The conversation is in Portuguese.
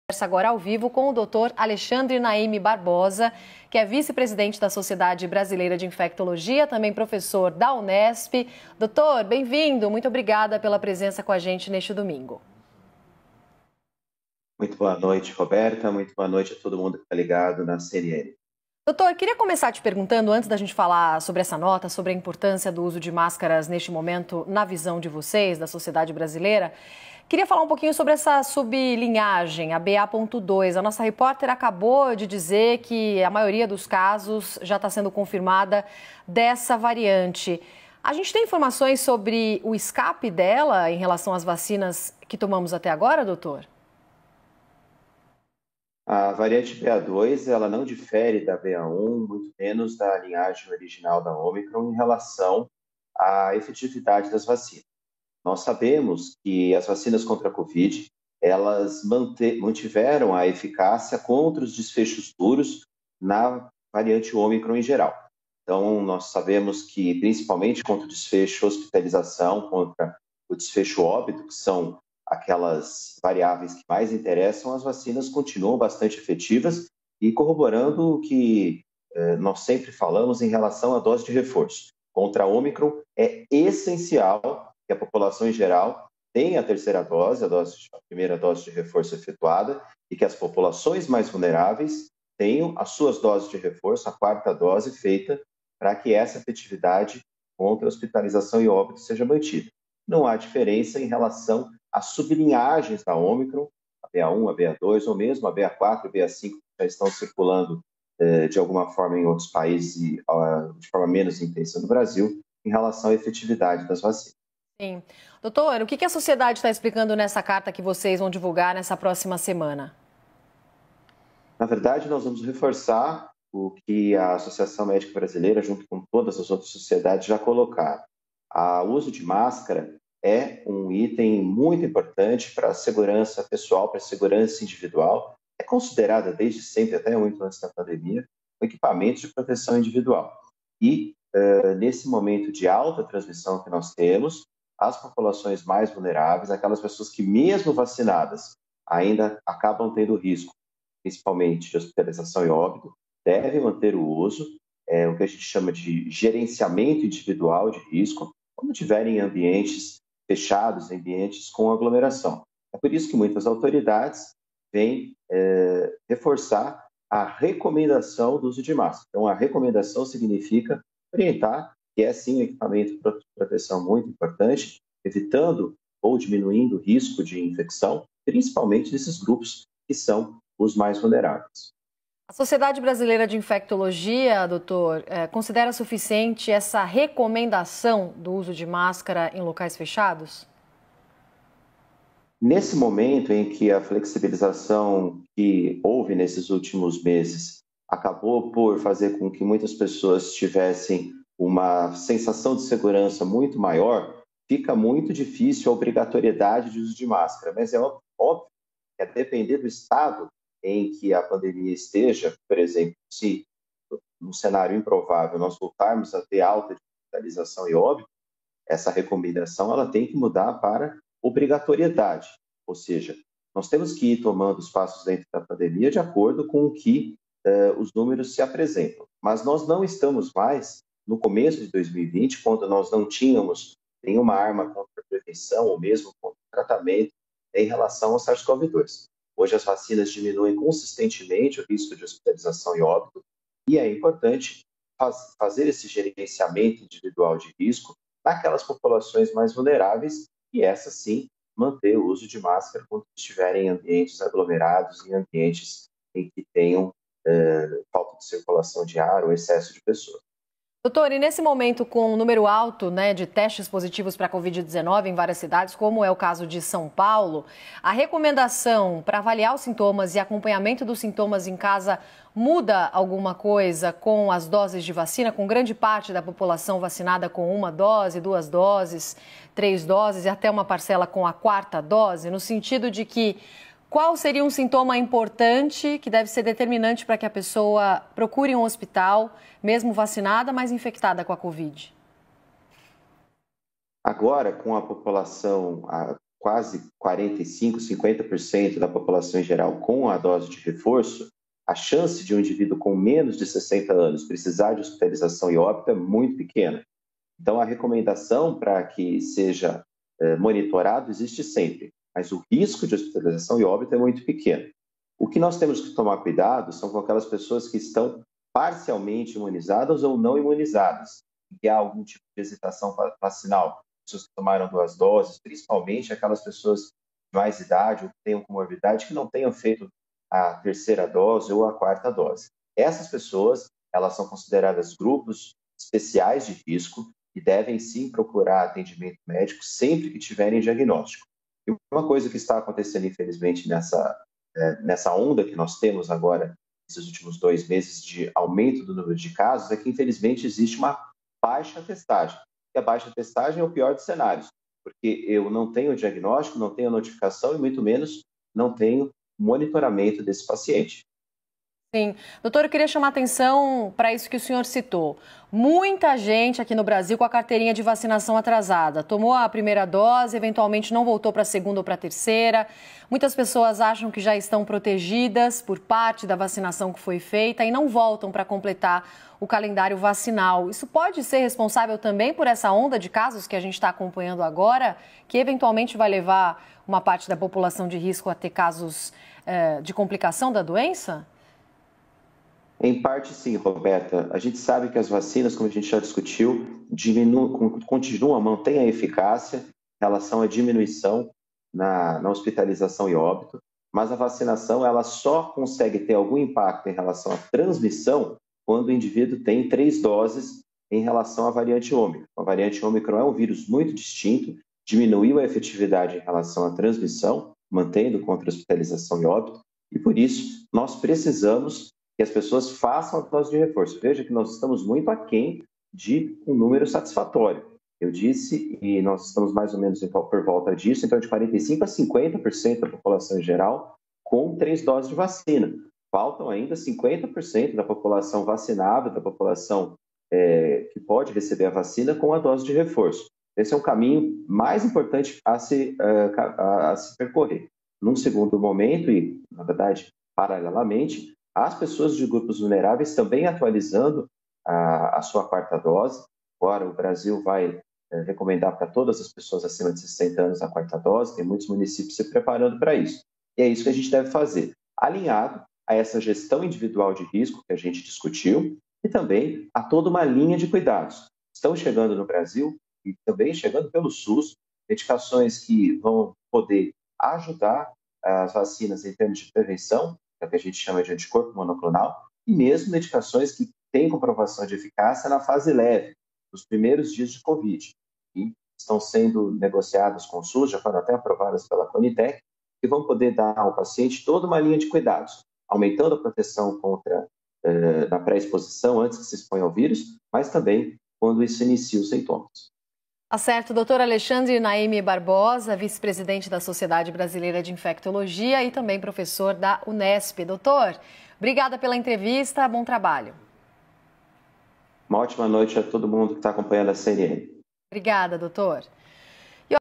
Conversa agora ao vivo com o Dr. Alexandre Naime Barbosa, que é vice-presidente da Sociedade Brasileira de Infectologia, também professor da Unesp. Doutor, bem-vindo, muito obrigada pela presença com a gente neste domingo. Muito boa noite, Roberta, muito boa noite a todo mundo que está ligado na CNN. Doutor, queria começar te perguntando, antes da gente falar sobre essa nota, sobre a importância do uso de máscaras neste momento, na visão de vocês, da sociedade brasileira, queria falar um pouquinho sobre essa sublinhagem, a BA.2. A nossa repórter acabou de dizer que a maioria dos casos já está sendo confirmada dessa variante. A gente tem informações sobre o escape dela em relação às vacinas que tomamos até agora, doutor? A variante BA2, ela não difere da BA1, muito menos da linhagem original da Omicron em relação à efetividade das vacinas. Nós sabemos que as vacinas contra a Covid, elas mantiveram a eficácia contra os desfechos duros na variante Omicron em geral. Então, nós sabemos que, principalmente contra o desfecho hospitalização, contra o desfecho óbito, que são aquelas variáveis que mais interessam, as vacinas continuam bastante efetivas e corroborando o que nós sempre falamos em relação à dose de reforço. Contra a Omicron, é essencial que a população em geral tenha a terceira dose, a primeira dose de reforço efetuada, e que as populações mais vulneráveis tenham as suas doses de reforço, a quarta dose feita, para que essa efetividade contra a hospitalização e óbito seja mantida. Não há diferença em relação às sublinhagens da Omicron, a BA1, a BA2, ou mesmo a BA4 e a BA5, que já estão circulando de alguma forma em outros países e de forma menos intensa no Brasil, em relação à efetividade das vacinas. Sim. Doutor, o que a sociedade está explicando nessa carta que vocês vão divulgar nessa próxima semana? Na verdade, nós vamos reforçar o que a Associação Médica Brasileira, junto com todas as outras sociedades, já colocaram. O uso de máscara é um item muito importante para a segurança pessoal, para a segurança individual. É considerada desde sempre, até muito antes da pandemia, um equipamento de proteção individual. E, nesse momento de alta transmissão que nós temos, as populações mais vulneráveis, aquelas pessoas que, mesmo vacinadas, ainda acabam tendo risco, principalmente de hospitalização e óbito, devem manter o uso, o que a gente chama de gerenciamento individual de risco, quando estiverem em ambientes fechados, ambientes com aglomeração. É por isso que muitas autoridades vêm reforçar a recomendação do uso de máscara. Então, a recomendação significa orientar que é sim um equipamento de proteção muito importante, evitando ou diminuindo o risco de infecção, principalmente desses grupos que são os mais vulneráveis. A Sociedade Brasileira de Infectologia, doutor, considera suficiente essa recomendação do uso de máscara em locais fechados? Nesse momento em que a flexibilização que houve nesses últimos meses acabou por fazer com que muitas pessoas tivessem uma sensação de segurança muito maior, fica muito difícil a obrigatoriedade de uso de máscara. Mas é óbvio que, a depender do estado em que a pandemia esteja, por exemplo, se num cenário improvável nós voltarmos a ter alta de hospitalização e óbito, essa recomendação ela tem que mudar para obrigatoriedade, ou seja, nós temos que ir tomando os passos dentro da pandemia de acordo com o que os números se apresentam. Mas nós não estamos mais no começo de 2020, quando nós não tínhamos nenhuma arma contra a prevenção ou mesmo contra o tratamento em relação ao SARS-CoV-2. Hoje as vacinas diminuem consistentemente o risco de hospitalização e óbito e é importante fazer esse gerenciamento individual de risco naquelas populações mais vulneráveis e essas sim manter o uso de máscara quando estiverem em ambientes aglomerados, em ambientes em que tenham falta de circulação de ar ou excesso de pessoas. Doutor, e nesse momento com um número alto, de testes positivos para a Covid-19 em várias cidades, como é o caso de São Paulo, a recomendação para avaliar os sintomas e acompanhamento dos sintomas em casa muda alguma coisa com as doses de vacina, com grande parte da população vacinada com uma dose, 2 doses, 3 doses e até uma parcela com a 4ª dose, no sentido de que qual seria um sintoma importante que deve ser determinante para que a pessoa procure um hospital, mesmo vacinada, mas infectada com a Covid? Agora, com a população quase 45%, 50% da população em geral com a dose de reforço, a chance de um indivíduo com menos de 60 anos precisar de hospitalização e óbito é muito pequena. Então, a recomendação para que seja monitorado existe sempre, mas o risco de hospitalização e óbito é muito pequeno. O que nós temos que tomar cuidado são com aquelas pessoas que estão parcialmente imunizadas ou não imunizadas, que há algum tipo de hesitação vacinal, pessoas que tomaram 2 doses, principalmente aquelas pessoas de mais idade ou que tenham comorbidade que não tenham feito a 3ª dose ou a 4ª dose. Essas pessoas, elas são consideradas grupos especiais de risco e devem sim procurar atendimento médico sempre que tiverem diagnóstico. E uma coisa que está acontecendo, infelizmente, nessa onda que nós temos agora, nesses últimos 2 meses de aumento do número de casos, é que, infelizmente, existe uma baixa testagem. E a baixa testagem é o pior dos cenários, porque eu não tenho diagnóstico, não tenho notificação e, muito menos, não tenho monitoramento desse paciente. Sim. Doutor, eu queria chamar atenção para isso que o senhor citou. Muita gente aqui no Brasil com a carteirinha de vacinação atrasada. Tomou a 1ª dose, eventualmente não voltou para a 2ª ou para a 3ª. Muitas pessoas acham que já estão protegidas por parte da vacinação que foi feita e não voltam para completar o calendário vacinal. Isso pode ser responsável também por essa onda de casos que a gente está acompanhando agora, que eventualmente vai levar uma parte da população de risco a ter casos de complicação da doença? Em parte, sim, Roberta. A gente sabe que as vacinas, como a gente já discutiu, continuam, mantêm a eficácia em relação à diminuição na hospitalização e óbito, mas a vacinação ela só consegue ter algum impacto em relação à transmissão quando o indivíduo tem 3 doses em relação à variante Ômicron. A variante Ômicron é um vírus muito distinto, diminuiu a efetividade em relação à transmissão, mantendo contra a hospitalização e óbito, e por isso nós precisamos que as pessoas façam a dose de reforço. Veja que nós estamos muito aquém de um número satisfatório. Eu disse, e nós estamos mais ou menos por volta disso, então de 45% a 50% da população em geral com 3 doses de vacina. Faltam ainda 50% da população vacinada, da população que pode receber a vacina com a dose de reforço. Esse é um caminho mais importante a se percorrer. Num segundo momento, e na verdade, paralelamente, as pessoas de grupos vulneráveis também atualizando a sua 4ª dose. Agora o Brasil vai recomendar para todas as pessoas acima de 60 anos a 4ª dose, tem muitos municípios se preparando para isso. E é isso que a gente deve fazer, alinhado a essa gestão individual de risco que a gente discutiu e também a toda uma linha de cuidados. Estão chegando no Brasil e também chegando pelo SUS, medicações que vão poder ajudar as vacinas em termos de prevenção, que é o que a gente chama de anticorpo monoclonal, e mesmo medicações que têm comprovação de eficácia na fase leve, nos primeiros dias de Covid. E estão sendo negociadas com o SUS, já foram até aprovadas pela Conitec, que vão poder dar ao paciente toda uma linha de cuidados, aumentando a proteção contra da pré-exposição antes que se exponha ao vírus, mas também quando isso inicia os sintomas. Tá certo, doutor Alexandre Naime Barbosa, vice-presidente da Sociedade Brasileira de Infectologia e também professor da Unesp. Doutor, obrigada pela entrevista, bom trabalho. Uma ótima noite a todo mundo que está acompanhando a CNN. Obrigada, doutor.